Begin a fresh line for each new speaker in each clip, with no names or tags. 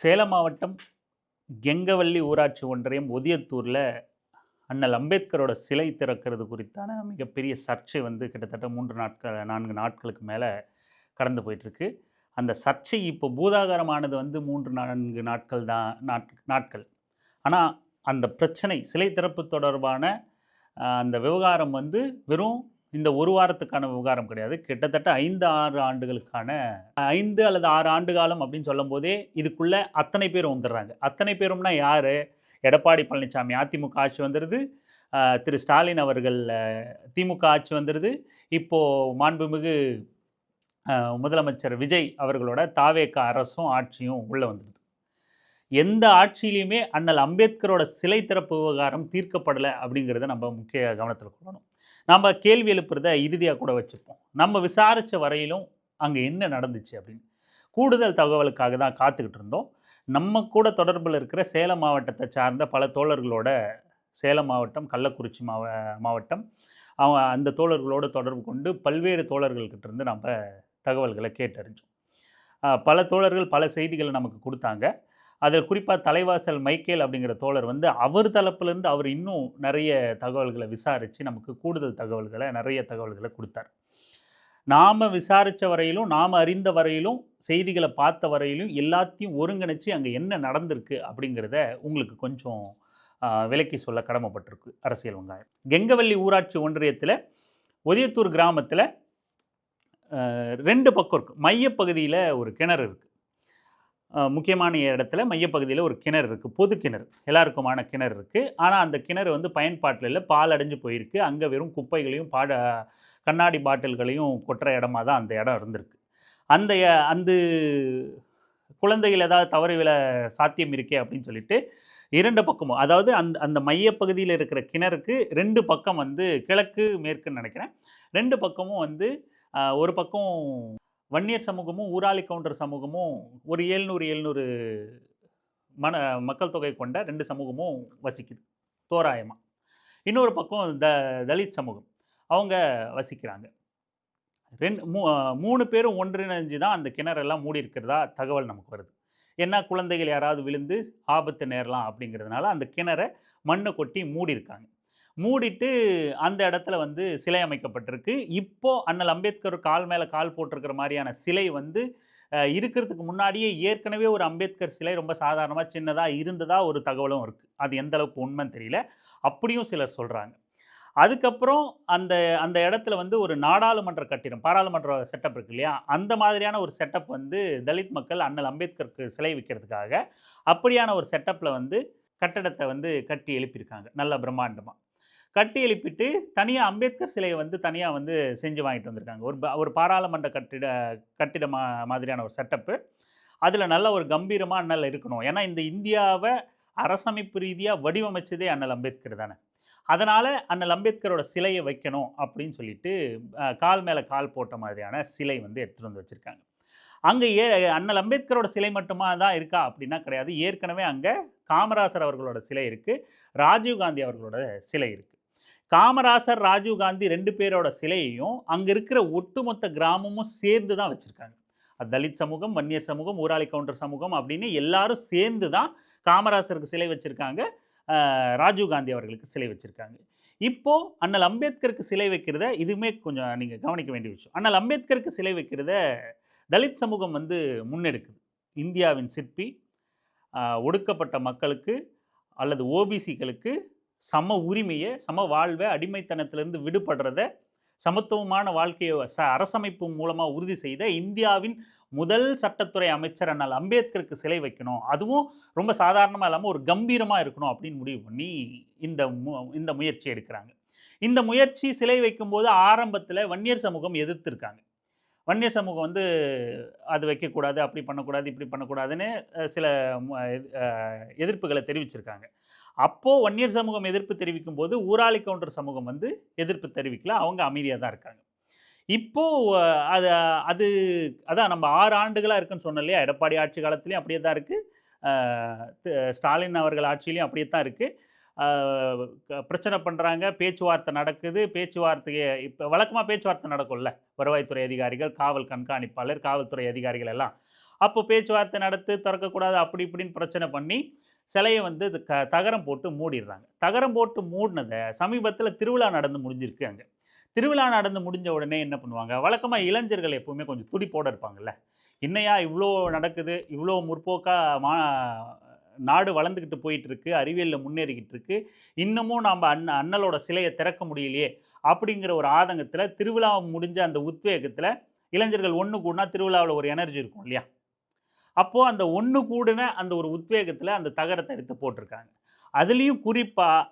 சேலம் மாவட்டம் கெங்கவல்லி ஊராட்சி ஒன்றியம் ஒதியத்தூரில் அண்ணல் அம்பேத்கரோட சிலை திறக்கிறது குறித்தான மிகப்பெரிய சர்ச்சை வந்து கிட்டத்தட்ட 4 நாட்களுக்கு மேலே கடந்து போயிட்டுருக்கு. அந்த சர்ச்சை இப்போ பூதாகரமானது வந்து 3-4 நாட்கள் தான் நாட்கள். ஆனால் அந்த பிரச்சனை சிலை திறப்பு தொடர்பான அந்த விவகாரம் வந்து வெறும் இந்த ஒரு வாரத்துக்கான விவகாரம் கிடையாது. கிட்டத்தட்ட 5-6 ஆண்டுகளுக்கான 5 அல்லது 6 ஆண்டு காலம் அப்படின்னு சொல்லும்போதே இதுக்குள்ள அத்தனை பேரும் வந்துடுறாங்க. அத்தனை பேரும்னா யாரு? எடப்பாடி பழனிசாமி அதிமுக ஆட்சி வந்துருது. திரு ஸ்டாலின் அவர்கள் திமுக ஆட்சி வந்துருது. இப்போ மாண்புமிகு முதலமைச்சர் விஜய் அவர்களோட தாவேக அரசும் ஆட்சியும் உள்ள வந்துருது. எந்த ஆட்சியிலையுமே அண்ணல் அம்பேத்கரோட சிலை திறப்பு விவகாரம் தீர்க்கப்படலை அப்படிங்கிறத நம்ம முக்கிய கவனத்தில் கொள்ளணும். நம்ம கேள்வி எழுப்புறத இறுதியாக கூட வச்சுப்போம். நம்ம விசாரித்த வரையிலும் அங்கே என்ன நடந்துச்சு அப்படின்னு கூடுதல் தகவலுக்காக தான் காத்துக்கிட்டு இருந்தோம். நம்ம கூட தொடர்பில் இருக்கிற சேலம் மாவட்டத்தை சார்ந்த பல தோழர்களோட சேலம் மாவட்டம், கள்ளக்குறிச்சி மாவட்டம் அந்த தோழர்களோடு தொடர்பு கொண்டு பல்வேறு தோழர்கள்கிட்ட இருந்து நம்ம தகவல்களை கேட்டறிஞ்சோம். பல தோழர்கள் பல செய்திகளை நமக்கு கொடுத்தாங்க. அதில் குறிப்பாக தலைவாசல் மைக்கேல் அப்படிங்கிற தோழர் வந்து அவர் தரப்புலேருந்து அவர் இன்னும் நிறைய தகவல்களை விசாரித்து நமக்கு கூடுதல் தகவல்களை நிறைய தகவல்களை கொடுத்தார். நாம் விசாரித்த வரையிலும், நாம் அறிந்த வரையிலும், செய்திகளை பார்த்த வரையிலும் எல்லாத்தையும் ஒருங்கிணைச்சு அங்கே என்ன நடந்திருக்கு அப்படிங்கிறத உங்களுக்கு கொஞ்சம் விளக்கி சொல்ல கடமைப்பட்டிருக்கு அரசியல் வெங்காயம். கெங்கவல்லி ஊராட்சி ஒன்றியத்தில் ஒதியத்தூர் கிராமத்தில் 2 பக்கம் இருக்குது. மையப்பகுதியில் ஒரு கிணறு இருக்குது. முக்கியமான இடத்துல மையப்பகுதியில் ஒரு கிணறு இருக்குது. பொது கிணறு, எல்லாருக்குமான கிணறு இருக்குது. ஆனால் அந்த கிணறு வந்து பயன்பாட்டில் இல்லை, பால் அடைஞ்சு போயிருக்கு. அங்கே வெறும் குப்பைகளையும் கண்ணாடி பாட்டில்களையும் கொட்டுற இடமா தான் அந்த இடம் இருந்திருக்கு. அந்த அந்த குழந்தைகள் ஏதாவது தவறு விழ சாத்தியம் இருக்கே அப்படின்னு சொல்லிட்டு 2 பக்கமும், அதாவது அந்த அந்த மையப்பகுதியில் இருக்கிற கிணறுக்கு 2 பக்கம் வந்து கிழக்கு மேற்குன்னு நினைக்கிறேன். 2 பக்கமும் வந்து ஒரு பக்கம் வன்னியர் சமூகமும் ஊராளி கவுண்டர் சமூகமும் ஒரு 700 மக்கள் தொகை கொண்ட 2 சமூகமும் வசிக்குது தோராயமாக. இன்னொரு பக்கம் தலித் சமூகம் அவங்க வசிக்கிறாங்க. 3 பேரும் ஒன்றிணைஞ்சு தான் அந்த கிணறெல்லாம் மூடி இருக்கிறதா தகவல் நமக்கு வருது. ஏன்னா குழந்தைகள் யாராவது விழுந்து ஆபத்து நேரலாம் அப்படிங்கிறதுனால அந்த கிணறை மண்ணை கொட்டி மூடியிருக்காங்க. மூடிட்டு அந்த இடத்துல வந்து சிலை அமைக்கப்பட்டிருக்கு. இப்போ அண்ணல் அம்பேத்கர் கால் மேலே கால் போட்டிருக்கிற மாதிரியான சிலை வந்து இருக்கிறதுக்கு முன்னாடியே ஏற்கனவே ஒரு அம்பேத்கர் சிலை ரொம்ப சாதாரணமாக சின்னதாக இருந்ததா ஒரு தகவலும் இருக்குது. அது எந்த அளவுக்கு உண்மைன்னு தெரியல. அப்படியும் சிலர் சொல்கிறாங்க. அதுக்கப்புறம் அந்த அந்த இடத்துல வந்து ஒரு நாடாளுமன்ற கட்டிடம், பாராளுமன்ற செட்டப் இருக்கு இல்லையா, அந்த மாதிரியான ஒரு செட்டப் வந்து தலித் மக்கள் அண்ணல் அம்பேத்கருக்கு சிலை வைக்கிறதுக்காக அப்படியான ஒரு செட்டப்பில் வந்து கட்டடத்தை வந்து கட்டி எழுப்பியிருக்காங்க நல்ல பிரம்மாண்டமாக. கட்டி எழுப்பிட்டு தனியாக அம்பேத்கர் சிலையை வந்து தனியாக வந்து செஞ்சு வாங்கிட்டு வந்திருக்காங்க. ஒரு பாராளுமன்ற கட்டிட மாதிரியான ஒரு செட்டப்பு. அதில் நல்ல ஒரு கம்பீரமாக அண்ணல் இருக்கணும். ஏன்னா இந்த இந்தியாவை அரசமைப்பு ரீதியாக வடிவமைச்சதே அண்ணல் அம்பேத்கர் தானே. அதனால் அண்ணல் அம்பேத்கரோட சிலையை வைக்கணும் அப்படின்னு சொல்லிட்டு கால் மேலே கால் போட்ட மாதிரியான சிலை வந்து எடுத்துகிட்டு வந்து வச்சுருக்காங்க. அங்கே அண்ணல் அம்பேத்கரோட சிலை மட்டுமா தான் இருக்கா அப்படின்னா கிடையாது. ஏற்கனவே அங்கே காமராசர் அவர்களோட சிலை இருக்குது, ராஜீவ்காந்தி அவர்களோட சிலை இருக்குது. காமராசர், ராஜீவ்காந்தி 2 பேரோட சிலையையும் அங்கே இருக்கிற ஒட்டுமொத்த கிராமமும் சேர்ந்து தான் வச்சுருக்காங்க. தலித் சமூகம், வன்னியர் சமூகம், ஊராளி கவுண்டர் சமூகம் அப்படின்னு எல்லாரும் சேர்ந்து தான் காமராசருக்கு சிலை வச்சுருக்காங்க, ராஜீவ்காந்தி அவர்களுக்கு சிலை வச்சுருக்காங்க. இப்போது அண்ணல் அம்பேத்கருக்கு சிலை வைக்கிறத இதுவுமே கொஞ்சம் நீங்கள் கவனிக்க வேண்டிய விஷயம். அண்ணல் அம்பேத்கருக்கு சிலை வைக்கிறத தலித் சமூகம் வந்து முன்னெடுக்குது. இந்தியாவின் சிற்பி, ஒடுக்கப்பட்ட மக்களுக்கு அல்லது ஓபிசிகளுக்கு சம உரிமையை, சம வாழ்வை, அடிமைத்தனத்திலிருந்து விடுபடுறத, சமத்துவமான வாழ்க்கையை அரசமைப்பு மூலமாக உறுதி செய்த இந்தியாவின் முதல் சட்டத்துறை அமைச்சர் அண்ணல் அம்பேத்கருக்கு சிலை வைக்கணும், அதுவும் ரொம்ப சாதாரணமாக இல்லாமல் ஒரு கம்பீரமாக இருக்கணும் அப்படின்னு முடிவு பண்ணி இந்த முயற்சி எடுக்கிறாங்க. இந்த முயற்சி சிலை வைக்கும்போது ஆரம்பத்தில் வன்னியர் சமூகம் எதிர்த்திருக்காங்க. வன்னியர் சமூகம் வந்து அது வைக்கக்கூடாது, அப்படி பண்ணக்கூடாது, இப்படி பண்ணக்கூடாதுன்னு சில எதிர்ப்புகளை தெரிவிச்சிருக்காங்க. அப்போது வன்னியர் சமூகம் எதிர்ப்பு தெரிவிக்கும் போது ஊராளி கவுண்டர் சமூகம் வந்து எதிர்ப்பு தெரிவிக்கல, அவங்க அமைதியாக தான் இருக்காங்க. இப்போது அது அது அதான் நம்ம 6 ஆண்டுகளாக இருக்குன்னு சொன்னோம் இல்லையா, எடப்பாடி ஆட்சி காலத்துலேயும் அப்படியே தான் இருக்குது, ஸ்டாலின் அவர்கள் ஆட்சியிலையும் அப்படியே தான் இருக்குது. பிரச்சனை பண்ணுறாங்க, பேச்சுவார்த்தை நடக்குது. பேச்சுவார்த்தையை இப்போ வழக்கமாக பேச்சுவார்த்தை நடக்கும்ல, வருவாய்த்துறை அதிகாரிகள், காவல் கண்காணிப்பாளர், காவல்துறை அதிகாரிகள் எல்லாம். அப்போ பேச்சுவார்த்தை நடத்து, திறக்கக்கூடாது அப்படி இப்படின்னு பிரச்சனை பண்ணி சிலையை வந்து தகரம் போட்டு மூடிடுறாங்க. தகரம் போட்டு மூடினதை சமீபத்தில் திருவிழா நடந்து முடிஞ்சிருக்கு அங்கே. திருவிழா நடந்து முடிஞ்ச உடனே என்ன பண்ணுவாங்க, வழக்கமாக இளைஞர்கள் எப்பவுமே கொஞ்சம் துடிப்போடு இருப்பாங்கல்ல. இன்னையா இவ்வளோ நடக்குது, இவ்வளோ முற்போக்கா நாடு வளர்ந்துக்கிட்டு போயிட்டு இருக்கு, அறிவியலில் முன்னேறிக்கிட்டு இருக்கு, இன்னமும் நம்ம அண்ணலோட சிலையை திறக்க முடியலையே அப்படிங்கிற ஒரு ஆதங்கத்தில், திருவிழா முடிஞ்ச அந்த உத்வேகத்தில் இளைஞர்கள் ஒன்று கூடினா திருவிழாவில் ஒரு எனர்ஜி இருக்கும் இல்லையா, அப்போது அந்த ஒன்று கூடின அந்த ஒரு உத்வேகத்தில் அந்த தகரத்தை எடுத்து போட்டிருக்காங்க. அதுலேயும் குறிப்பாக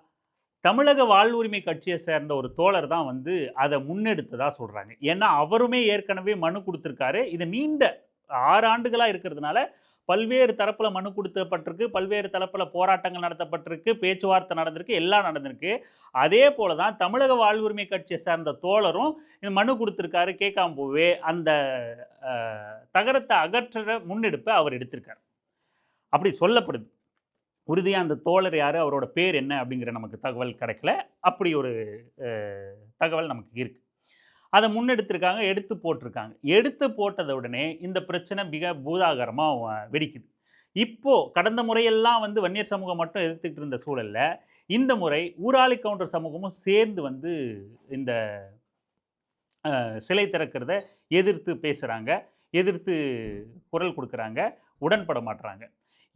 தமிழக வாழ்வுரிமை கட்சியை சேர்ந்த ஒரு தோழர் தான் வந்து அதை முன்னெடுத்ததாக சொல்கிறாங்க. ஏன்னா அவருமே ஏற்கனவே மனு கொடுத்துருக்காரு. இது நீண்ட 6 ஆண்டுகளாக இருக்கிறதுனால பல்வேறு தரப்பில் மனு கொடுக்கப்பட்டிருக்கு, பல்வேறு தரப்பில் போராட்டங்கள் நடத்தப்பட்டிருக்கு, பேச்சுவார்த்தை நடந்திருக்கு, எல்லாம் நடந்திருக்கு. அதே போல தான் தமிழக வாழ்வுரிமை கட்சியை சேர்ந்த தோழரும் இந்த மனு கொடுத்துருக்காரு. கேட்காம போவே அந்த தகரத்தை அகற்ற முன்னெடுப்பை அவர் எடுத்திருக்கார் அப்படி சொல்லப்படுது. உறுதியாக அந்த தோழர் யார், அவரோட பேர் என்ன அப்படிங்கிற நமக்கு தகவல் கிடைக்கல. அப்படி ஒரு தகவல் நமக்கு இருக்குது. அதை முன்னெடுத்திருக்காங்க, எடுத்து போட்டிருக்காங்க. எடுத்து போட்டதை உடனே இந்த பிரச்சனை மிக பூதாகரமாக வெடிக்குது. இப்போது கடந்த முறையெல்லாம் வந்து வன்னியர் சமூகம் மட்டும் எதிர்த்துக்கிட்டு இருந்த சூழலில் இந்த முறை ஊராளி கவுண்டர் சமூகமும் சேர்ந்து வந்து இந்த சிலை திறக்கிறத எதிர்த்து பேசுகிறாங்க, எதிர்த்து குரல் கொடுக்குறாங்க, உடன்பட மாட்டுறாங்க.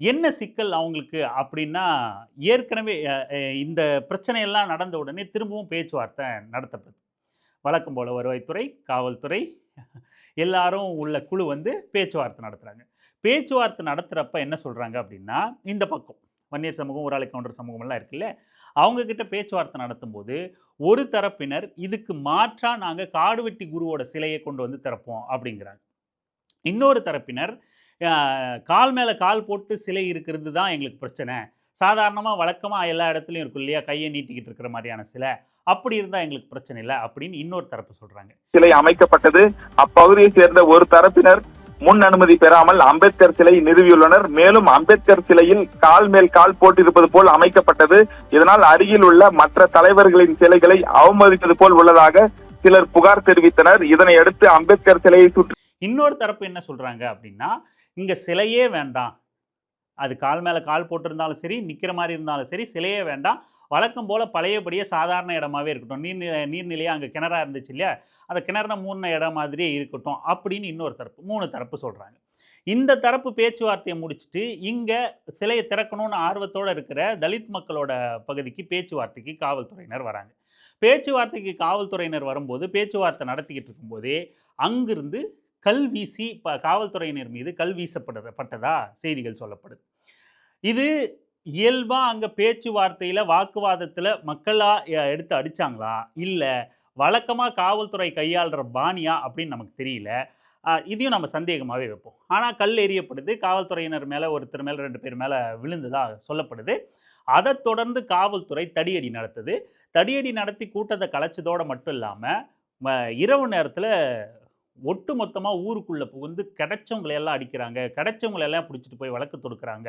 என்ன சிக்கல் அவங்களுக்கு அப்படின்னா, ஏற்கனவே இந்த பிரச்சனையெல்லாம் நடந்த உடனே திரும்பவும் பேச்சுவார்த்தை நடத்தப்படுது. வழக்கம் போல் வருவாய்த்துறை, காவல்துறை எல்லாரும் உள்ள குழு வந்து பேச்சுவார்த்தை நடத்துகிறாங்க. பேச்சுவார்த்தை நடத்துகிறப்ப என்ன சொல்கிறாங்க அப்படின்னா, இந்த பக்கம் வன்னியர் சமூகம், ஊராளி கவுண்டர் சமூகம் எல்லாம் இருக்குல்ல, அவங்கக்கிட்ட பேச்சுவார்த்தை நடத்தும்போது ஒரு தரப்பினர் இதுக்கு மாற்றாக நாங்கள் காடுவெட்டி குருவோட சிலையை கொண்டு வந்து திறப்போம் அப்படிங்கிறாங்க. இன்னொரு தரப்பினர் கால் மேலே கால் போட்டு சிலை இருக்கிறது தான் எங்களுக்கு பிரச்சனை, சாதாரணமாக வழக்கமாக எல்லா இடத்துலையும் இருக்கும் இல்லையா, கையை நீட்டிக்கிட்டு இருக்கிற மாதிரியான சிலை, அப்படி இருந்தால் எங்களுக்கு பிரச்சனை இல்லை அப்படின்னு இன்னொரு தரப்பு சொல்கிறாங்க.
சிலை அமைக்கப்பட்டது. அப்பகுதியை சேர்ந்த ஒரு தரப்பினர் முன் அனுமதி பெறாமல் அம்பேத்கர் சிலை நிறுவியுள்ளனர். மேலும் அம்பேத்கர் சிலையில் கால் மேல் கால் போட்டிருப்பது போல் அமைக்கப்பட்டது. இதனால் அருகில் உள்ள மற்ற தலைவர்களின் சிலைகளை அவமதிப்பது போல் உள்ளதாக சிலர் புகார் தெரிவித்தனர். இதனை அடுத்து அம்பேத்கர் சிலையை சுற்றி
இன்னொரு தரப்பு என்ன சொல்கிறாங்க அப்படின்னா, இங்கே சிலையே வேண்டாம், அது கால் மேலே கால் போட்டிருந்தாலும் சரி, நிற்கிற மாதிரி இருந்தாலும் சரி, சிலையே வேண்டாம், வழக்கம் போல் பழையபடியே சாதாரண இடமாவே இருக்கட்டும், நீர்நிலையாக அங்கே கிணறா இருந்துச்சு இல்லையா, அந்த கிணறுன மூணு இடம் மாதிரியே இருக்கட்டும் அப்படின்னு இன்னொரு தரப்பு, 3 தரப்பு சொல்கிறாங்க. இந்த தரப்பு பேச்சுவார்த்தையை முடிச்சுட்டு இங்கே சிலையை திறக்கணும்னு ஆர்வத்தோடு இருக்கிற தலித் மக்களோட பகுதிக்கு பேச்சுவார்த்தைக்கு காவல்துறையினர் வராங்க. பேச்சுவார்த்தைக்கு காவல்துறையினர் வரும்போது பேச்சுவார்த்தை நடத்திக்கிட்டு இருக்கும்போதே அங்கிருந்து கல் வீசி காவல்துறையினர் மீது கல் வீசப்பட்டதா செய்திகள் சொல்லப்படுது. இது இயல்பாக அங்கே பேச்சுவார்த்தையில் வாக்குவாதத்தில் மக்களாக எடுத்து அடித்தாங்களா, இல்லை வழக்கமாக காவல்துறை கையாளுற பாணியா அப்படின்னு நமக்கு தெரியல. இதையும் நம்ம சந்தேகமாகவே வைப்போம். ஆனால் கல் எறியப்படுது, காவல்துறையினர் மேலே ஒருத்தர் மேலே 2 பேர் மேலே விழுந்ததாக சொல்லப்படுது. அதை தொடர்ந்து காவல்துறை தடியடி நடத்துது. தடியடி நடத்தி கூட்டத்தை கலைச்சதோடு மட்டும் இல்லாமல் இரவு நேரத்தில் ஒட்டு மொத்தமாக ஊருக்குள்ளே புகுந்து கிடைச்சவங்களையெல்லாம் அடிக்கிறாங்க, கிடைச்சவங்களெல்லாம் பிடிச்சிட்டு போய் வழக்கு தொடுக்கிறாங்க,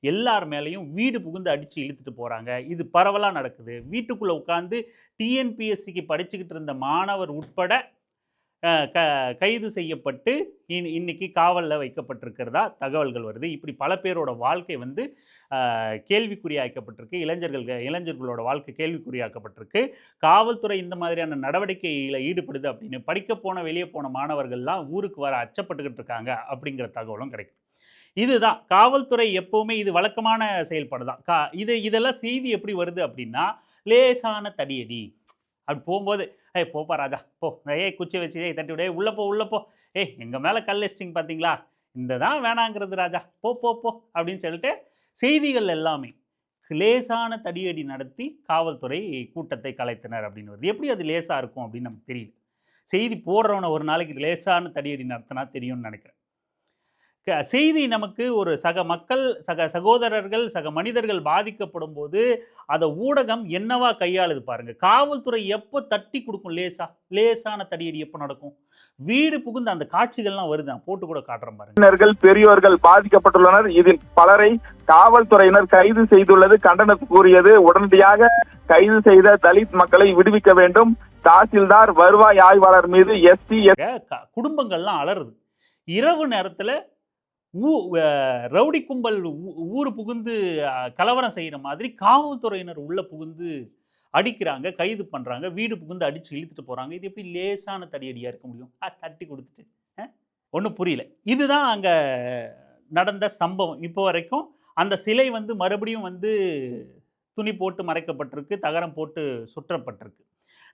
எல்லார் மேலேயும் வீடு புகுந்து அடித்து இழுத்துட்டு போகிறாங்க. இது பரவலாக நடக்குது. வீட்டுக்குள்ளே உட்காந்து டிஎன்பிஎஸ்சிக்கு படிச்சுக்கிட்டு இருந்த மாணவர் உட்பட கைது செய்யப்பட்டு இன்னைக்கு காவலில் வைக்கப்பட்டிருக்கிறதா தகவல்கள் வருது. இப்படி பல பேரோட வாழ்க்கை வந்து கேள்விக்குறியாக்கப்பட்டிருக்கு. இளைஞர்களோட வாழ்க்கை கேள்விக்குறியாக்கப்பட்டிருக்கு. காவல்துறை இந்த மாதிரியான நடவடிக்கையில் ஈடுபடுது அப்படின்னு படிக்க போன வெளியே போன மாணவர்கள்லாம் ஊருக்கு வர அச்சப்பட்டுக்கிட்டு இருக்காங்க அப்படிங்கிற தகவலும் கிடைக்குது. இதுதான் காவல்துறை எப்போவுமே இது வழக்கமான செயல்பாடு தான். இதெல்லாம் செய்தி எப்படி வருது அப்படின்னா, லேசான தடியடி அப்படி போகும்போது, போப்பா ராஜா போ, குச்சி வச்சு தட்டி விட, உள்ளே போ, எங்கள் மேலே கல் வச்சிட்டிங்க பார்த்தீங்களா, இந்த தான் வேணாங்கிறது ராஜா, போ போ போ அப்படின்னு சொல்லிட்டு செய்திகள் எல்லாமே லேசான தடியடி நடத்தி காவல்துறை கூட்டத்தை கலைத்தனர் அப்படின்னு வருது. எப்படி அது லேசாக இருக்கும் அப்படின்னு நமக்கு தெரியல. செய்தி போடுறவனை ஒரு நாளைக்கு லேசான தடியடி நடத்தினா தெரியும்னு நினைக்கிறேன். செய்தி நமக்கு ஒரு சக மக்கள், சகோதரர்கள், சக மனிதர்கள் பாதிக்கப்படும் போது அதை ஊடகம் என்னவா கையாளுது பாருங்க. காவல்துறை எப்போ தட்டி கொடுக்கும், லேசான தடியடி எப்போ நடக்கும், வீடு புகுந்து அந்த காட்சிகள்லாம் வருது. போட்டு கூட காட்டுறேன் பாருங்க.
பெரியோர்கள் பாதிக்கப்பட்டுள்ளனர். இதில் பலரை காவல்துறையினர் கைது செய்துள்ளது கண்டனத்துக்குரியது. உடனடியாக கைது செய்த தலித் மக்களை விடுவிக்க வேண்டும். தாசில்தார், வருவாய் ஆய்வாளர் மீது எஸ்பி
குடும்பங்கள்லாம் அலறுது. இரவு நேரத்தில் ஊ ரவுடி கும்பல் ஊர் புகுந்து கலவரம் செய்கிற மாதிரி காவல்துறையினர் உள்ள புகுந்து அடிக்கிறாங்க, கைது பண்ணுறாங்க, வீடு புகுந்து அடித்து இழுத்துட்டு போகிறாங்க. இது எப்படி லேசான தடியடியாக இருக்க முடியும்? தட்டி கொடுத்துட்டு ஒன்றும் புரியல. இதுதான் அங்கே நடந்த சம்பவம். இப்போ வரைக்கும் அந்த சிலை வந்து மறுபடியும் வந்து துணி போட்டு மறைக்கப்பட்டிருக்கு, தகரம் போட்டு சுற்றப்பட்டிருக்கு.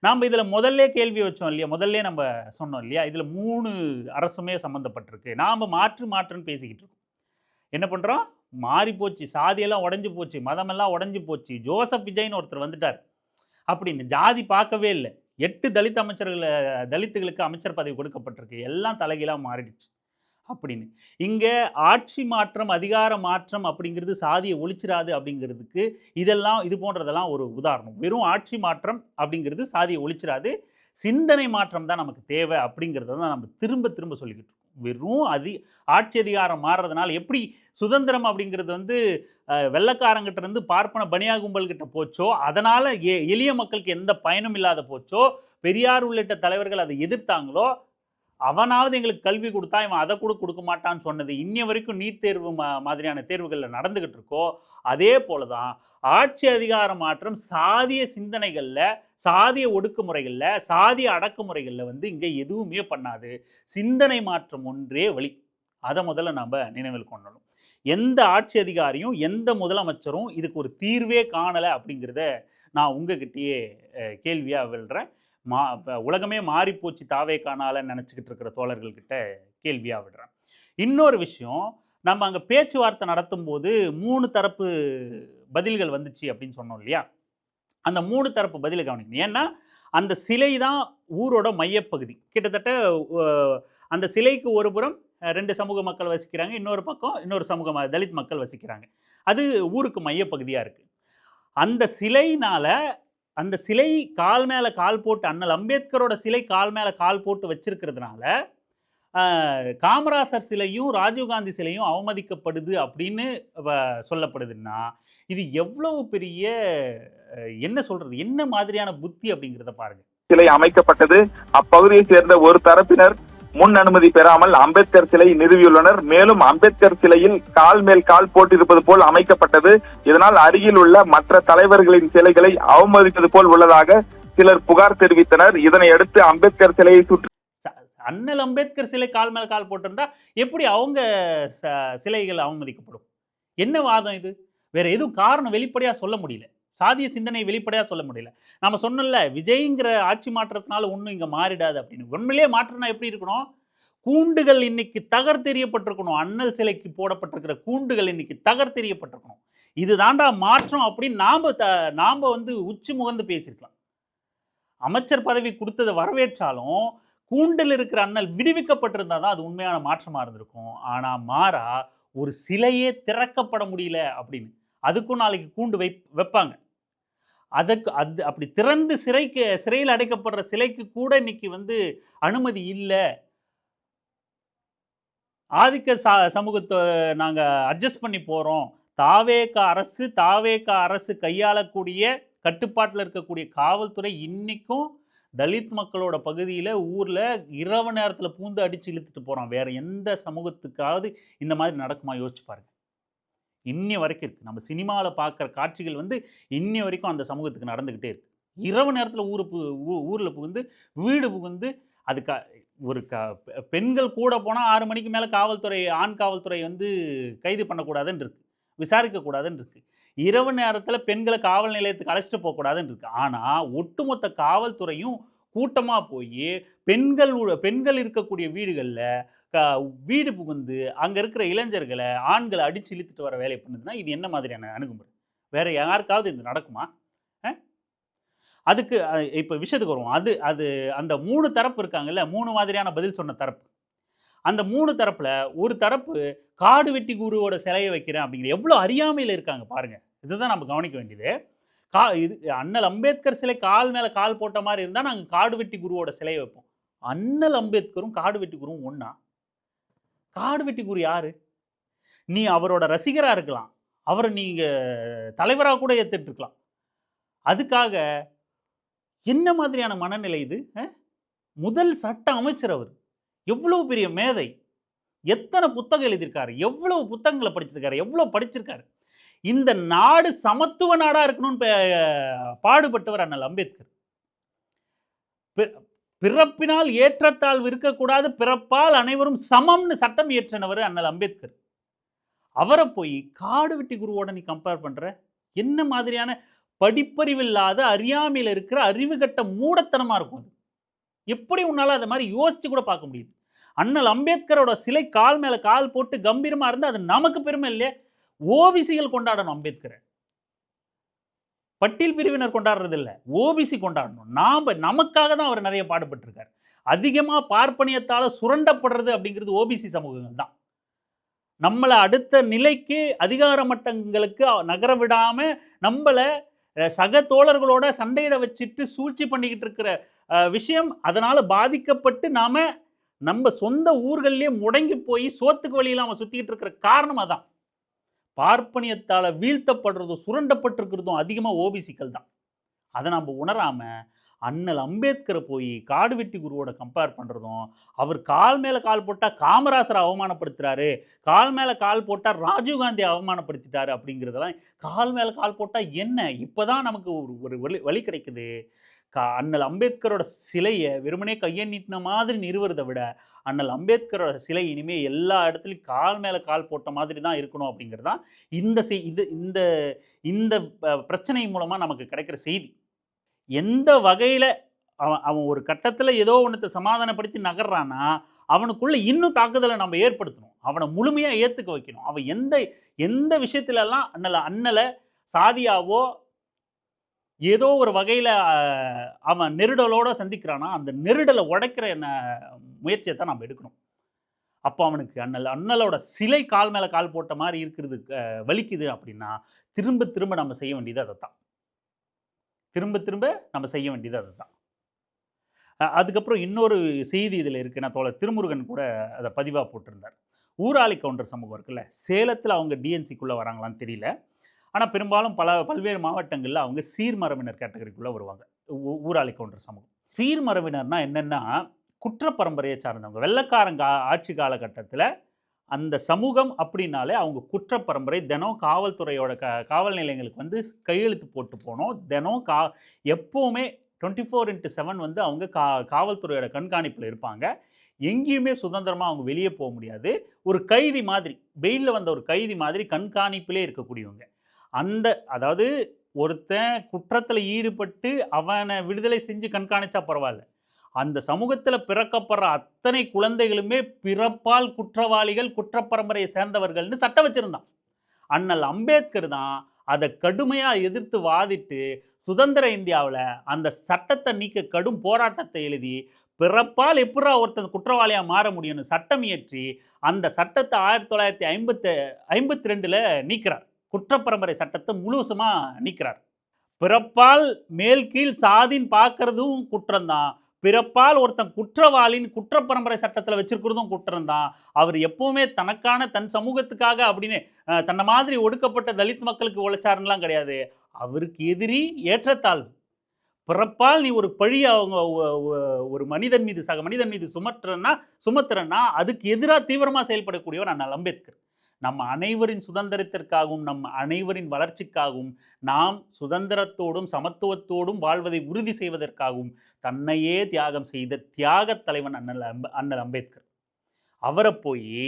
நாம் இதில் முதல்ல கேள்வி வச்சோம் இல்லையா, முதல்ல நம்ம சொன்னோம் இல்லையா, இதில் 3 அரசுமே சம்மந்தப்பட்டிருக்கு. நாம் மாற்றுன்னு பேசிக்கிட்டு இருக்கோம். என்ன பண்ணுறோம், மாறி போச்சு, சாதியெல்லாம் உடஞ்சி போச்சு, மதமெல்லாம் உடஞ்சி போச்சு, ஜோசப் விஜய்னு ஒருத்தர் வந்துட்டார் அப்படின்னு. ஜாதி பார்க்கவே இல்லை. 8 தலித்துகளுக்கு அமைச்சர் பதவி கொடுக்கப்பட்டிருக்கு, எல்லாம் தலைகீழாக மாறிடுச்சு அப்படின்னு. இங்கே ஆட்சி மாற்றம், அதிகார மாற்றம் அப்படிங்கிறது சாதியை ஒழிச்சிடாது அப்படிங்கிறதுக்கு இது போன்றதெல்லாம் ஒரு உதாரணம். வெறும் ஆட்சி மாற்றம் அப்படிங்கிறது சாதியை ஒழிச்சிடாது, சிந்தனை மாற்றம் தான் நமக்கு தேவை அப்படிங்கிறத தான் நம்ம திரும்ப திரும்ப சொல்லிக்கிட்டு இருக்கோம். வெறும் ஆட்சி அதிகாரம் மாறுறதுனால எப்படி சுதந்திரம் அப்படிங்கிறது வந்து வெள்ளைக்காரங்கிட்ட இருந்து பார்ப்பன பனியா கும்பல்கிட்ட போச்சோ, அதனால் எளிய மக்களுக்கு எந்த பயனும் இல்லாத போச்சோ, பெரியார் உள்ளிட்ட தலைவர்கள் அதை எதிர்த்தாங்களோ, அவனாவது எங்களுக்கு கல்வி கொடுத்தா இவன் அதை கூட கொடுக்க மாட்டான்னு சொன்னது இன்னைய வரைக்கும் நீட் தேர்வு மாதிரியான தேர்வுகளில் நடந்துகிட்டு இருக்கோ, அதே போல தான் ஆட்சி அதிகார மாற்றம் சாதிய சிந்தனைகளில், சாதிய ஒடுக்குமுறைகளில், சாதிய அடக்குமுறைகளில் வந்து இங்கே எதுவுமே பண்ணாது. சிந்தனை மாற்றம் ஒன்றே வழி. அதை முதல்ல நம்ம நினைவில் கொள்ளணும். எந்த ஆட்சி அதிகாரியும் எந்த முதலமைச்சரும் இதுக்கு ஒரு தீர்வே காணலை அப்படிங்கிறத நான் உங்ககிட்டயே கேள்வியாக விழுறேன். உலகமே மாறிப்போச்சு தாவேக்கானால நினச்சிக்கிட்டு இருக்கிற தோழர்கள்கிட்ட கேள்வியாக விடுறேன். இன்னொரு விஷயம், நம்ம அங்கே பேச்சுவார்த்தை நடத்தும் போது 3 தரப்பு பதில்கள் வந்துச்சு அப்படின்னு சொன்னோம் இல்லையா, அந்த 3 தரப்பு பதிலை கவனிக்கணும். ஏன்னா அந்த சிலை தான் ஊரோட மையப்பகுதி. கிட்டத்தட்ட அந்த சிலைக்கு ஒரு புறம் 2 சமூக மக்கள் வசிக்கிறாங்க, இன்னொரு பக்கம் இன்னொரு சமூக தலித் மக்கள் வசிக்கிறாங்க. அது ஊருக்கு மையப்பகுதியாக இருக்குது. அந்த சிலை கால் மேலே கால் போட்டு, அண்ணல் அம்பேத்கரோட சிலை கால் மேலே கால் போட்டு வச்சிருக்கிறதுனால காமராசர் சிலையும் ராஜீவ்காந்தி சிலையும் அவமதிக்கப்படுது அப்படின்னு சொல்லப்படுதுன்னா, இது எவ்வளவு பெரிய என்ன சொல்றது, என்ன மாதிரியான புத்தி அப்படிங்கிறத பாருங்க.
சிலை அமைக்கப்பட்டது அப்பகுதியை சேர்ந்த ஒரு தரப்பினர் முன் அனுமதி பெறாமல் அம்பேத்கர் சிலை நிறுவியுள்ளனர். மேலும் அம்பேத்கர் சிலையில் கால் மேல் கால் போட்டிருப்பது போல் அமைக்கப்பட்டது. இதனால் அருகில் உள்ள மற்ற தலைவர்களின் சிலைகளை அவமதிப்பது போல் உள்ளதாக சிலர் புகார் தெரிவித்தனர். இதனை அடுத்து அம்பேத்கர் சிலையை சுற்றி
அண்ணல் அம்பேத்கர் சிலை கால் மேல் கால் போட்டிருந்தா எப்படி அவங்க சிலைகள் அவமதிக்கப்படும்? என்ன வாதம் இது? வேற எதுவும் காரணம் வெளிப்படையா சொல்ல முடியல. சாதிய சிந்தனை வெளிப்படையாக சொல்ல முடியல. நம்ம சொன்னோம்ல, விஜய்ங்கிற ஆட்சி மாற்றத்தினால ஒன்றும் இங்கே மாறிடாது அப்படின்னு. உண்மையிலேயே மாற்றம்னா எப்படி இருக்கணும்? கூண்டுகள் இன்னைக்கு தகர்த்தெறியப்பட்டிருக்கணும். அண்ணல் சிலைக்கு போடப்பட்டிருக்கிற கூண்டுகள் இன்னைக்கு தகர்த்தெறியப்பட்டிருக்கணும். இது தாண்டா மாற்றம் அப்படின்னு நாம் வந்து உச்சி முகந்து பேசியிருக்கலாம். அமைச்சர் பதவி கொடுத்ததை வரவேற்றாலும் கூண்டில் இருக்கிற அண்ணல் விடுவிக்கப்பட்டிருந்தா தான் அது உண்மையான மாற்றமாக இருந்திருக்கும். ஆனால் மாறா ஒரு சிலையே திறக்கப்பட முடியல அப்படின்னு. அதுக்கும் நாளைக்கு கூண்டு வைப்பாங்க. அப்படி திறந்து சிறையில் அடைக்கப்படுற சிலைக்கு கூட இன்னைக்கு வந்து அனுமதி இல்லை. ஆதிக்க சமூகத்தை நாங்கள் அட்ஜஸ்ட் பண்ணி போகிறோம். தாவேகா அரசு கையாளக்கூடிய கட்டுப்பாட்டில் இருக்கக்கூடிய காவல்துறை இன்னைக்கும் தலித் மக்களோட பகுதியில் ஊரில் இரவு நேரத்தில் பூந்து அடித்து இழுத்துட்டு போகிறோம். வேற எந்த சமூகத்துக்காவது இந்த மாதிரி நடக்குமா? யோசிச்சு பாருங்க. இன்னி வரைக்கும் இருக்குது. நம்ம சினிமாவில் பார்க்குற காட்சிகள் வந்து இன்னி வரைக்கும் அந்த சமூகத்துக்கு நடந்துக்கிட்டே இருக்குது. இரவு நேரத்தில் ஊரில் புகுந்து வீடு புகுந்து பெண்கள் கூட போனால் 6 மணிக்கு மேலே ஆண் காவல்துறை வந்து கைது பண்ணக்கூடாதுன்னு இருக்குது, விசாரிக்கக்கூடாதுன்னு இருக்குது. இரவு நேரத்தில் பெண்களை காவல் நிலையத்துக்கு அழைச்சிட்டு போகக்கூடாதுன்னு இருக்குது. ஆனால் ஒட்டுமொத்த காவல்துறையும் கூட்டமாக போய் பெண்கள் இருக்கக்கூடிய வீடுகளில் வீடு புகுந்து அங்கே இருக்கிற இளைஞர்களை, ஆண்களை அடித்து இழுத்துட்டு வர வேலை பண்ணுதுன்னா இது என்ன மாதிரியான அணுகுமுறை? வேற யாருக்காவது இது நடக்குமா? அதுக்கு இப்போ விஷயத்துக்கு வருவோம். அது அந்த 3 தரப்பு இருக்காங்கல்ல, 3 மாதிரியான பதில் சொன்ன தரப்பு. அந்த 3 தரப்பில் ஒரு தரப்பு காடு வெட்டி குருவோட சிலையை வைக்கிறேன் அப்படிங்கிற எவ்வளோ அறியாமையில் இருக்காங்க பாருங்க. இதுதான் நம்ம கவனிக்க வேண்டியது. இது அண்ணல் அம்பேத்கர் சிலை கால் மேலே கால் போட்ட மாதிரி இருந்தால் நாங்கள் காடு வெட்டி குருவோட சிலையை வைப்போம். அண்ணல் அம்பேத்கரும் காடு வெட்டி குருவும் ஒன்றா? காடு வெட்டி குரு யாரு? நீ அவரோட ரசிகராக இருக்கலாம், அவரை நீங்கள் தலைவராக கூட ஏற்றுட்டு இருக்கலாம். அதுக்காக என்ன மாதிரியான மனநிலை இது? முதல் சட்ட அமைச்சர் அவர், எவ்வளோ பெரிய மேதை, எத்தனை புத்தகம் எழுதியிருக்காரு, எவ்வளவு புத்தகங்களை படிச்சிருக்காரு, எவ்வளவு படிச்சிருக்காரு. இந்த நாடு சமத்துவ நாடா இருக்கணும்னு பாடுபட்டவர் அண்ணல் அம்பேத்கர். பிறப்பினால் ஏற்றத்தாழ்வு இருக்கக்கூடாது, பிறப்பால் அனைவரும் சமம்னு சட்டம் இயற்றினவர் அண்ணல் அம்பேத்கர். அவரை போய் காடு வெட்டி குருவோட நீ கம்பேர் பண்ற? என்ன மாதிரியான படிப்பறிவில்லாத, அறியாமையில் இருக்கிற அறிவு கட்ட மூடத்தனமா இருக்கும் அது. எப்படி உன்னால அதை மாதிரி யோசிச்சு கூட பார்க்க முடியுது? அண்ணல் அம்பேத்கரோட சிலை கால் மேல கால் போட்டு கம்பீரமா இருந்தா அது நமக்கு பெருமை இல்லையே. ஓபிசிகள் கொண்டாடணும் அம்பேத்கரை, பட்டியல் பிரிவினர் கொண்டாடுறது இல்லை, ஓபிசி கொண்டாடணும். நமக்காக தான் அவர் நிறைய பாடுபட்டிருக்காரு. அதிகமா பார்ப்பனியத்தால சுரண்டப்படுறது அப்படிங்கிறது ஓபிசி சமூகங்கள் தான். நம்மளை அடுத்த நிலைக்கு அதிகார மட்டங்களுக்கு நகர விடாம நம்மள சக தோழர்களோட சண்டையிட வச்சுட்டு சூழ்ச்சி பண்ணிக்கிட்டு இருக்கிற விஷயம், அதனால பாதிக்கப்பட்டு நம்ம சொந்த ஊர்கள்லயே முடங்கி போய் சோத்துக்கு வழி இல்லாம சுத்திக்கிட்டு இருக்கிற காரணம் அதான். பார்ப்பனியத்தால வீழ்த்தப்படுறதும் சுரண்டப்பட்டிருக்கிறதும் அதிகமா ஓபிசிக்கள் தான். அதை நம்ம உணராம அண்ணல் அம்பேத்கரை போய் காடு வெட்டி குருவோட கம்பேர் பண்ணுறதும், அவர் கால் மேலே கால் போட்டால் காமராசரை அவமானப்படுத்துகிறாரு, கால் மேலே கால் போட்டால் ராஜீவ்காந்தி அவமானப்படுத்திட்டாரு அப்படிங்கிறதெல்லாம், கால் மேலே கால் போட்டால் என்ன? இப்போ தான் நமக்கு ஒரு வழி கிடைக்குது. அண்ணல் அம்பேத்கரோட சிலையை வெறுமனே கையை நீட்டின மாதிரி நிறுவுறதை விட, அண்ணல் அம்பேத்கரோட சிலை இனிமேல் எல்லா இடத்துலையும் கால் மேலே கால் போட்ட மாதிரி தான் இருக்கணும் அப்படிங்கிறது தான் இந்த இந்த பிரச்சனை மூலமாக நமக்கு கிடைக்கிற செய்தி. எந்த வகையில் அவன் ஒரு கட்டத்தில் ஏதோ ஒன்றத்தை சமாதானப்படுத்தி நகர்றான்னா, அவனுக்குள்ள இன்னும் தாக்குதலை நம்ம ஏற்படுத்தணும். அவனை முழுமையாக ஏற்றுக்க வைக்கணும். அவன் எந்த விஷயத்துலலாம் அண்ணலை சாதியாவோ ஏதோ ஒரு வகையில் அவன் நெருடலோடு சந்திக்கிறானா, அந்த நெருடலை உடைக்கிற முயற்சியை தான் நம்ம எடுக்கணும். அப்போ அவனுக்கு அண்ணலோட சிலை கால் மேலே கால் போட்ட மாதிரி இருக்கிறது வலிக்குது அப்படின்னா, திரும்ப திரும்ப நம்ம செய்ய வேண்டியது அதை தான். திரும்ப நம்ம செய்ய வேண்டியது அதுதான். அதுக்கப்புறம் இன்னொரு செய்தி இதில் இருக்குது. நான் தோழர் திருமுருகன் கூட அதை பதிவாக போட்டிருந்தார். ஊராளி கவுண்டர் சமூகம் இருக்குல்ல, சேலத்தில் அவங்க டிஎன்சிக்குள்ளே வராங்களான்னு தெரியல. ஆனால் பெரும்பாலும் பல்வேறு மாவட்டங்களில் அவங்க சீர்மரபினர் கேட்டகரிக்குள்ளே வருவாங்க. ஊராளி கவுண்டர் சமூகம். சீர்மரபினர்னா என்னென்னா, குற்ற பரம்பரையை சார்ந்தவங்க. வெள்ளைக்காரங்க ஆட்சி காலகட்டத்தில் அந்த சமூகம் அப்படின்னாலே அவங்க குற்ற பரம்பரை. தினம் காவல்துறையோட காவல் நிலையங்களுக்கு வந்து கையெழுத்து போட்டு போனோம். தினம் எப்போவுமே 24x7 வந்து அவங்க காவல்துறையோட கண்காணிப்பில் இருப்பாங்க. எங்கேயுமே சுதந்திரமாக அவங்க வெளியே போக முடியாது. ஒரு கைதி மாதிரி, பெயிலில் வந்த ஒரு கைதி மாதிரி கண்காணிப்பிலே இருக்கக்கூடியவங்க. அதாவது ஒருத்தன் குற்றத்தில் ஈடுபட்டு அவனை விடுதலை செஞ்சு கண்காணிச்சா பரவாயில்ல, அந்த சமூகத்தில் பிறக்கப்படுற அத்தனை குழந்தைகளுமே பிறப்பால் குற்றவாளிகள், குற்றப்பரம்பரையை சேர்ந்தவர்கள்னு சட்டம் வச்சிருந்தான். அண்ணல் அம்பேத்கர் தான் அதை கடுமையாக எதிர்த்து வாதிட்டு சுதந்திர இந்தியாவில் அந்த சட்டத்தை நீக்க கடும் போராட்டத்தை எழுதி, பிறப்பால் எப்படா ஒருத்தன் குற்றவாளியாக மாற முடியும்னு சட்டம் இயற்றி அந்த சட்டத்தை 1952 நீக்கிறார். குற்றப்பரம்பரை சட்டத்தை முழுசுமாக நீக்கிறார். பிறப்பால் மேல் கீழ் சாதின்னு பார்க்கறதும் குற்றம்தான், பிறப்பால் ஒருத்தன் குற்றவாளின்னு குற்றப்பரம்பரை சட்டத்தில் வச்சிருக்கிறதும் குற்றம்தான். அவர் எப்பவுமே தனக்கான தன் சமூகத்துக்காக அப்படின்னு தன்னை மாதிரி ஒடுக்கப்பட்ட தலித் மக்களுக்கு உழைச்சாருலாம் கிடையாது. அவருக்கு எதிரி ஏற்றத்தாழ்வு. பிறப்பால் நீ ஒரு பழி அவங்க ஒரு மனிதன் மீது சக மனிதன் மீது சுமத்துறன்னா அதுக்கு எதிராக தீவிரமாக செயல்படக்கூடியவர் அண்ணல் அம்பேத்கர். நம்ம அனைவரின் சுதந்திரத்திற்காகவும் நம் அனைவரின் வளர்ச்சிக்காகவும் நாம் சுதந்திரத்தோடும் சமத்துவத்தோடும் வாழ்வதை உறுதி செய்வதற்காகவும் தன்னையே தியாகம் செய்த தியாக தலைவன் அண்ணல் அம்பேத்கர். அவரை போய்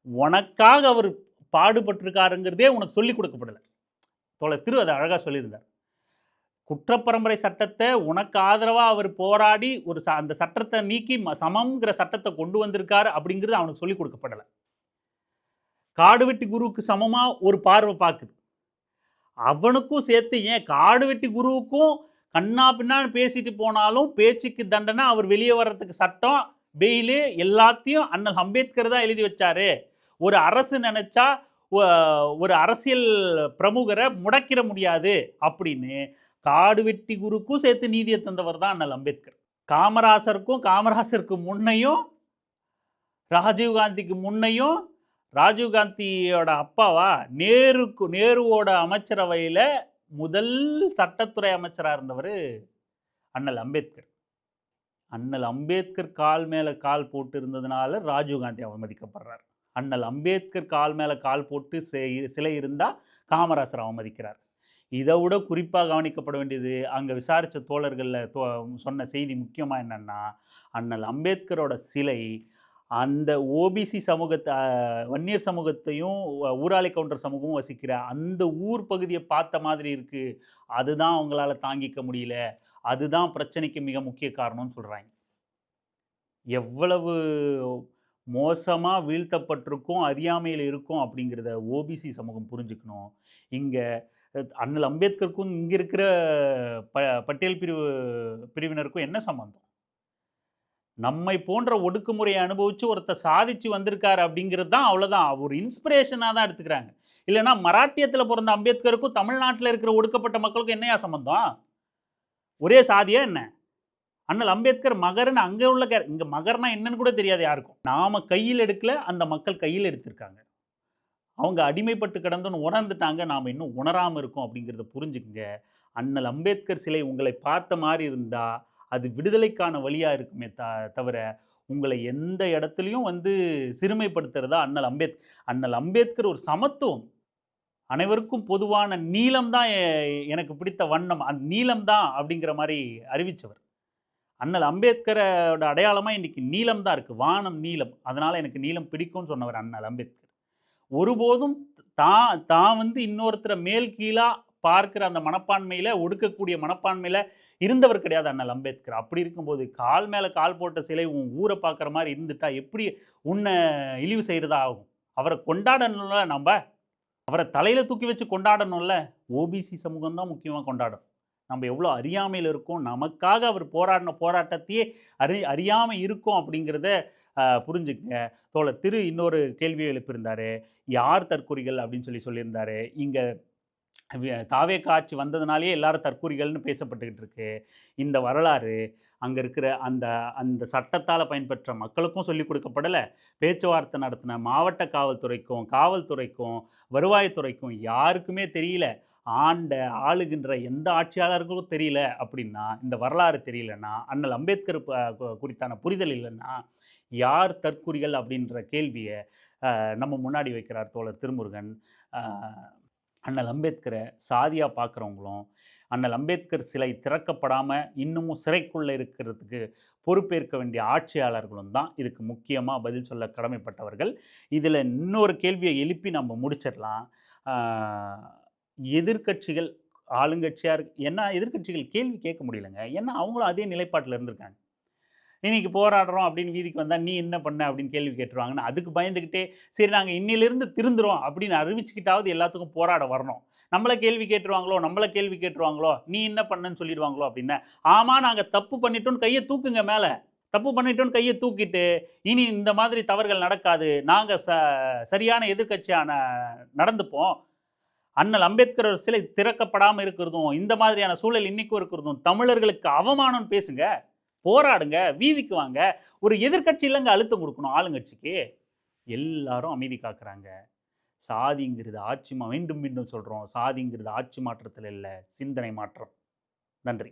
உனக்காக அவர் பாடுபட்டிருக்காருங்கிறதே உனக்கு சொல்லிக் கொடுக்கப்படலை. தோழர் திரு அதை அழகாக சொல்லியிருந்தார். குற்றப்பரம்பரை சட்டத்தை உனக்கு ஆதரவாக அவர் போராடி அந்த சட்டத்தை நீக்கி சமம்ங்கிற சட்டத்தை கொண்டு வந்திருக்காரு அப்படிங்கிறது அவனுக்கு சொல்லிக் கொடுக்கப்படலை. காடு வெட்டி குருவுக்கு சமமாக ஒரு பார்வை பார்க்குது. அவனுக்கும் சேர்த்து ஏன் காடு வெட்டி குருவுக்கும் கண்ணா பின்னான்னு பேசிட்டு போனாலும் பேச்சுக்கு தண்டனை, அவர் வெளியே வர்றதுக்கு சட்டம், பெயிலு எல்லாத்தையும் அண்ணல் அம்பேத்கர் தான் எழுதி வச்சாரு. ஒரு அரசு நினைச்சா ஒரு அரசியல் பிரமுகரை முடக்கிட முடியாது அப்படின்னு காடு வெட்டி குருக்கும் சேர்த்து நீதியை தந்தவர் தான் அண்ணல் அம்பேத்கர். காமராசருக்கு முன்னையும் ராஜீவ்காந்திக்கு முன்னையும் ராஜீவ்காந்தியோட அப்பாவா நேருவோட அமைச்சரவையில் முதல் சட்டத்துறை அமைச்சராக இருந்தவர் அண்ணல் அம்பேத்கர். அண்ணல் அம்பேத்கர் கால் மேலே கால் போட்டு இருந்ததுனால ராஜீவ்காந்தி அவமதிக்கப்படுறார். அண்ணல் அம்பேத்கர் கால் மேலே கால் போட்டு சிலை இருந்தால் காமராசர் அவமதிக்கிறார். இதை விட குறிப்பாக கவனிக்கப்பட வேண்டியது, அங்கே விசாரித்த தோழர்களில் சொன்ன செய்தி முக்கியமாக என்னென்னா, அண்ணல் அம்பேத்கரோட சிலை அந்த ஓபிசி சமூகத்தை வன்னியர் சமூகத்தையும் ஊராளி கவுண்டர் சமூகமும் வசிக்கிற அந்த ஊர் பகுதியை பார்த்த மாதிரி இருக்குது. அதுதான் அவங்களால தாங்கிக்க முடியல. அதுதான் பிரச்சனைக்கு மிக முக்கிய காரணம்னு சொல்கிறாங்க. எவ்வளவு மோசமாக வீழ்த்தப்பட்டிருக்கும், அறியாமையில் இருக்கும் அப்படிங்கிறத ஓபிசி சமூகம் புரிஞ்சுக்கணும். இங்கே அண்ணல் அம்பேத்கருக்கும் இங்கே இருக்கிற பட்டியல் பிரிவினருக்கும் என்ன சம்பந்தம்? நம்மை போன்ற ஒடுக்குமுறையை அனுபவித்து ஒருத்தர் சாதிச்சு வந்திருக்காரு அப்படிங்கிறது தான், அவ்வளோதான். ஒரு இன்ஸ்பிரேஷனாக தான் எடுத்துக்கிறாங்க. இல்லைன்னா மராட்டியத்தில் பிறந்த அம்பேத்கருக்கும் தமிழ்நாட்டில் இருக்கிற ஒடுக்கப்பட்ட மக்களுக்கும் என்னையா சம்பந்தம்? ஒரே சாதியா என்ன? அண்ணல் அம்பேத்கர் மகர்னு அங்கே உள்ள இங்கே மகர்னா என்னன்னு கூட தெரியாது யாருக்கும். நாம கையில் எடுக்கல, அந்த மக்கள் கையில் எடுத்திருக்காங்க. அவங்க அடிமைப்பட்டு கிடந்துன்னு உணர்ந்துட்டாங்க, நாம் இன்னும் உணராமல் இருக்கோம் அப்படிங்கிறத புரிஞ்சுக்குங்க. அண்ணல் அம்பேத்கர் சிலை உங்களை பார்த்த மாதிரி இருந்தால் அது விடுதலைக்கான வழியாக இருக்குமே தவிர உங்களை எந்த இடத்துலையும் சிறுமைப்படுத்துறதா அண்ணல் அம்பேத்கர் ஒரு சமத்துவம். அனைவருக்கும் பொதுவான நீலம் தான் எனக்கு பிடித்த வண்ணம், அந்த நீலம் தான் அப்படிங்கிற மாதிரி அறிவித்தவர். அண்ணல் அம்பேத்கரோட அடையாளமாக இன்றைக்கி நீலம் தான் இருக்குது. வானம் நீலம், அதனால் எனக்கு நீலம் பிடிக்கும்னு சொன்னவர் அண்ணல் அம்பேத்கர். ஒருபோதும் தான் இன்னொருத்தரை மேல் கீழாக பார்க்கிற அந்த மனப்பான்மையில், ஒடுக்கக்கூடிய மனப்பான்மையில் இருந்தவர் கிடையாது அண்ணல் அம்பேத்கர். அப்படி இருக்கும்போது கால் மேலே கால் போட்ட சிலை உன் ஊரை பார்க்குற மாதிரி இருந்துட்டா எப்படி உன்னை இழிவு செய்கிறதா ஆகும்? அவரை கொண்டாடணும்ல, அவரை தலையில் தூக்கி வச்சு கொண்டாடணும்ல. ஓபிசி சமூகம் தான் முக்கியமாக கொண்டாடும். நம்ம எவ்வளோ அறியாமையில் இருக்கோம், நமக்காக அவர் போராடின போராட்டத்தையே அறியாமல் இருக்கோம் அப்படிங்கிறத புரிஞ்சுக்கங்க. தோழர் திரு இன்னொரு கேள்வியை எழுப்பியிருந்தார். யார் தற்குறிகள் அப்படின்னு சொல்லியிருந்தார். இங்கே தாவேக்கா ஆட்சி வந்ததுனாலேயே எல்லாரும் தற்குறிகள்னு பேசப்பட்டுக்கிட்டு இருக்கு. இந்த வரலாறு அங்கே இருக்கிற அந்த சட்டத்தால் பயன்பெற்ற மக்களுக்கும் சொல்லிக் கொடுக்கப்படலை. பேச்சுவார்த்தை நடத்தின மாவட்ட காவல்துறைக்கும் வருவாய்த்துறைக்கும் யாருக்குமே தெரியல. ஆளுகின்ற எந்த ஆட்சியாளர்களுக்கும் தெரியல. அப்படின்னா இந்த வரலாறு தெரியலன்னா, அண்ணல் அம்பேத்கர் குறித்தான புரிதல் இல்லைன்னா, யார் தற்குறிகள் அப்படின்ற கேள்வியை நம்ம முன்னாடி வைக்கிறார் தோழர் திருமுருகன். அண்ணல் அம்பேத்கரை சாதியாக பார்க்குறவங்களும், அண்ணல் அம்பேத்கர் சிலை திறக்கப்படாமல் இன்னமும் சிறைக்குள்ளே இருக்கிறதுக்கு பொறுப்பேற்க வேண்டிய ஆட்சியாளர்களும் தான் இதுக்கு முக்கியமாக பதில் சொல்ல கடமைப்பட்டவர்கள். இதில் இன்னொரு கேள்வியை எழுப்பி நம்ம முடிச்சிடலாம். எதிர்க்கட்சிகள் ஆளுங்கட்சியாக ஏன்னா எதிர்க்கட்சிகள் கேள்வி கேட்க முடியலைங்க. ஏன்னா அவங்களும் அதே நிலைப்பாட்டில் இருந்திருக்காங்க. இன்னைக்கு போராடுறோம் அப்படின்னு வீதிக்கு வந்தால் நீ என்ன பண்ண அப்படின்னு கேள்வி கேட்டுருவாங்கன்னு அதுக்கு பயந்துக்கிட்டே சரி நாங்கள் இன்னிலிருந்து திருந்துறோம் அப்படின்னு அறிவிச்சுக்கிட்டாவது எல்லாத்துக்கும் போராட வரணும். நம்மளை கேள்வி கேட்டுருவாங்களோ, நீ என்ன பண்ணன்னு சொல்லிடுவாங்களோ அப்படின்னு. ஆமாம், நாங்கள் தப்பு பண்ணிட்டோன்னு கையை தூக்குங்க மேலே. தப்பு பண்ணிட்டோன்னு கையை தூக்கிட்டு இனி இந்த மாதிரி தவறுகள் நடக்காது, நாங்கள் சரியான எதிர்க்கட்சியான நடந்துப்போம். அண்ணல் அம்பேத்கர் சிலை திறக்கப்படாமல் இருக்கிறதும் இந்த மாதிரியான சூழல் இன்றைக்கும் இருக்கிறதும் தமிழர்களுக்கு அவமானம்னு பேசுங்க, போராடுங்க, வீதிக்கு வாங்க. ஒரு எதிர்க்கட்சி இல்லைங்க அழுத்தம் கொடுக்கணும் ஆளுங்கட்சிக்கு. எல்லாரும் அமைதி காக்குறாங்க. சாதிங்கிறது மீண்டும் சொல்கிறோம், சாதிங்கிறது ஆட்சி மாற்றத்தில் இல்லை, சிந்தனை மாற்றம். நன்றி.